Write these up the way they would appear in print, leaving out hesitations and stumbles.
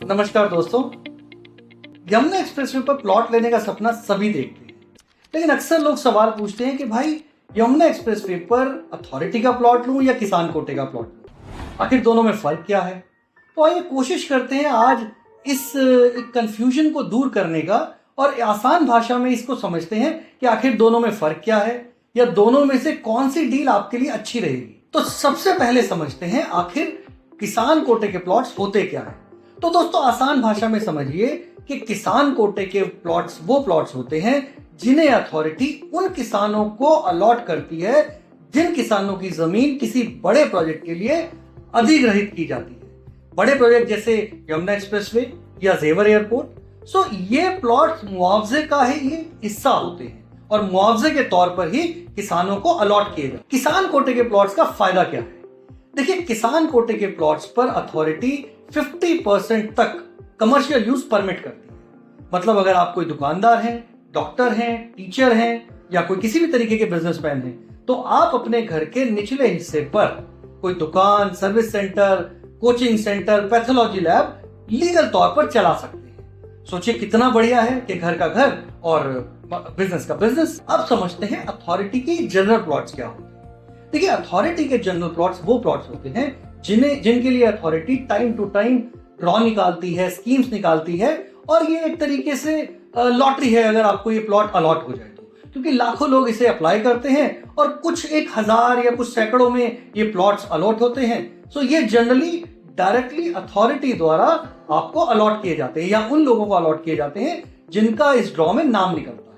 नमस्कार दोस्तों। यमुना एक्सप्रेसवे पर प्लॉट लेने का सपना सभी देखते हैं, लेकिन अक्सर लोग सवाल पूछते हैं कि भाई यमुना एक्सप्रेसवे पर अथॉरिटी का प्लॉट लूं या किसान कोटे का प्लॉट लूं, आखिर दोनों में फर्क क्या है। तो आइए कोशिश करते हैं आज इस कंफ्यूजन को दूर करने का और आसान भाषा में इसको समझते हैं कि आखिर दोनों में फर्क क्या है या दोनों में से कौन सी डील आपके लिए अच्छी रहेगी। तो सबसे पहले समझते हैं आखिर किसान कोटे के प्लॉट्स होते क्या है। तो दोस्तों आसान भाषा में समझिए कि किसान कोटे के प्लॉट्स वो प्लॉट्स होते हैं जिन्हें अथॉरिटी उन किसानों को अलॉट करती है जिन किसानों की जमीन किसी बड़े प्रोजेक्ट के लिए अधिग्रहित की जाती है। बड़े प्रोजेक्ट जैसे यमुना एक्सप्रेसवे या जेवर एयरपोर्ट। सो ये प्लॉट्स मुआवजे का ही ये हिस्सा होते हैं और मुआवजे के तौर पर ही किसानों को अलॉट किए जाते। किसान कोटे के प्लॉट्स का फायदा क्या है? देखिए, किसान कोटे के प्लॉट्स पर अथॉरिटी 50% तक कमर्शियल यूज परमिट करती है। मतलब अगर आप कोई दुकानदार हैं, डॉक्टर हैं, टीचर हैं या कोई किसी भी तरीके के बिजनेसमैन हैं, तो आप अपने घर के निचले हिस्से पर कोई दुकान, service centre, coaching centre, pathology lab legal तौर पर चला सकते हैं। सोचिए कितना बढ़िया है कि घर का घर और बिजनेस का बिजनेस। अब समझते हैं अथॉरिटी की जनरल प्लॉट्स क्या होते हैं। देखिए, अथॉरिटी के जनरल प्लॉट्स वो प्लॉट्स होते हैं जिनके लिए authority time to time draw निकालती है, स्कीम्स निकालती है और ये एक तरीके से लॉटरी है अगर आपको ये प्लॉट अलॉट हो जाए तो, क्योंकि लाखों लोग इसे अप्लाई करते हैं और कुछ 1000 या कुछ सैकड़ों में ये प्लॉट्स अलॉट होते हैं। सो ये जनरली डायरेक्टली अथॉरिटी द्वारा आपको अलॉट किए जाते हैं या उन लोगों को अलॉट किए जाते हैं जिनका इस ड्रॉ में नाम निकलता है।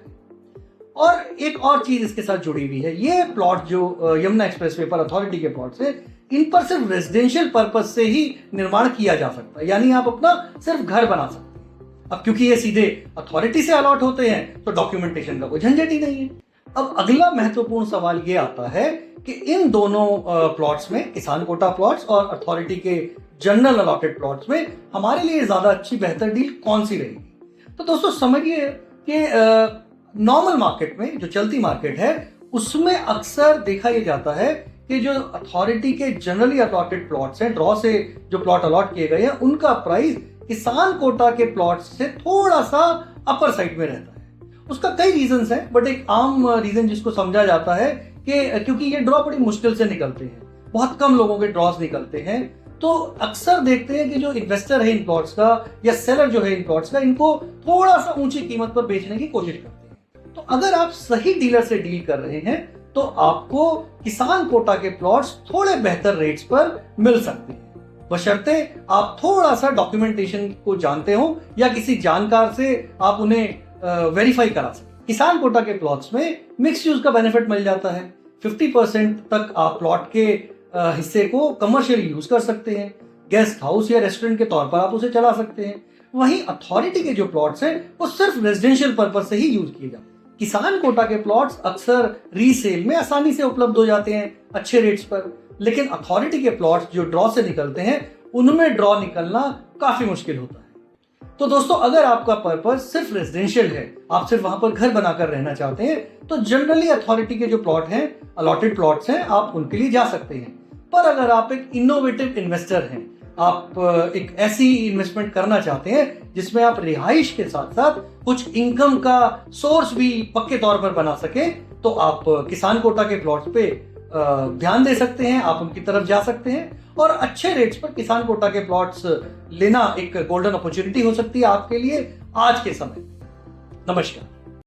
और एक और चीज इसके साथ जुड़ी हुई है, ये प्लॉट जो यमुना एक्सप्रेसवे पर अथॉरिटी के प्लॉट्स है, इन पर सिर्फ रेजिडेंशियल पर्पस से ही निर्माण किया जा सकता है, यानी आप अपना सिर्फ घर बना सकते हैं। अब क्योंकि ये सीधे अथॉरिटी से अलॉट होते हैं तो डॉक्यूमेंटेशन का कोई झंझट ही नहीं है। अब अगला महत्वपूर्ण सवाल ये आता है कि इन दोनों प्लॉट्स में, किसान कोटा प्लॉट्स और अथॉरिटी के जनरल अलॉटेड प्लॉट्स में, हमारे लिए ज्यादा अच्छी बेहतर डील कौन सी रहेगी। तो दोस्तों समझिए कि नॉर्मल मार्केट में, जो चलती मार्केट है, उसमें अक्सर देखा यह जाता है कि जो अथॉरिटी के जनरली अलॉटेड प्लॉट्स हैं, ड्रॉ से जो प्लॉट अलॉट किए गए हैं, उनका प्राइस किसान कोटा के प्लॉट से थोड़ा सा अपर साइड में रहता है। उसका कई रीजंस हैं, बट एक आम रीजन जिसको समझा जाता है कि क्योंकि ये ड्रॉ बड़ी मुश्किल से निकलते हैं, बहुत कम लोगों के ड्रॉस निकलते हैं, तो अक्सर देखते हैं कि जो इन्वेस्टर है इन प्लॉट्स का या सेलर जो है इन प्लॉट्स का, इनको थोड़ा सा ऊंची कीमत पर बेचने की कोशिश करते हैं। तो अगर आप सही डीलर से डील कर रहे हैं तो आपको किसान कोटा के प्लॉट्स थोड़े बेहतर रेट्स पर मिल सकते हैं, बशर्ते आप थोड़ा सा डॉक्यूमेंटेशन को जानते हो या किसी जानकार से आप उन्हें वेरीफाई करा सकें। किसान कोटा के प्लॉट्स में मिक्स यूज का बेनिफिट मिल जाता है। 50% तक आप प्लॉट के हिस्से को कमर्शियल यूज कर सकते हैं, गेस्ट हाउस या रेस्टोरेंट के तौर पर आप उसे चला सकते हैं। वहीं अथॉरिटी के जो प्लॉट्स हैं वो सिर्फ रेजिडेंशियल पर्पस से ही यूज किए जाते हैं। किसान कोटा के प्लॉट्स अक्सर रीसेल में आसानी से उपलब्ध हो जाते हैं अच्छे रेट्स पर, लेकिन अथॉरिटी के प्लॉट्स जो ड्रॉ से निकलते हैं उनमें ड्रॉ निकलना काफी मुश्किल होता है। तो दोस्तों अगर आपका पर्पस सिर्फ रेजिडेंशियल है, आप सिर्फ वहां पर घर बनाकर रहना चाहते हैं, तो जनरली अथॉरिटी के जो प्लॉट हैं, अलॉटेड प्लॉट्स हैं, आप उनके लिए जा सकते हैं। पर अगर आप एक इनोवेटिव इन्वेस्टर हैं, आप एक ऐसी इन्वेस्टमेंट करना चाहते हैं जिसमें आप रिहाइश के साथ साथ कुछ इनकम का सोर्स भी पक्के तौर पर बना सके, तो आप किसान कोटा के प्लॉट्स पे ध्यान दे सकते हैं, आप उनकी तरफ जा सकते हैं और अच्छे रेट्स पर किसान कोटा के प्लॉट्स लेना एक गोल्डन अपॉर्चुनिटी हो सकती है आपके लिए आज के समय। नमस्कार।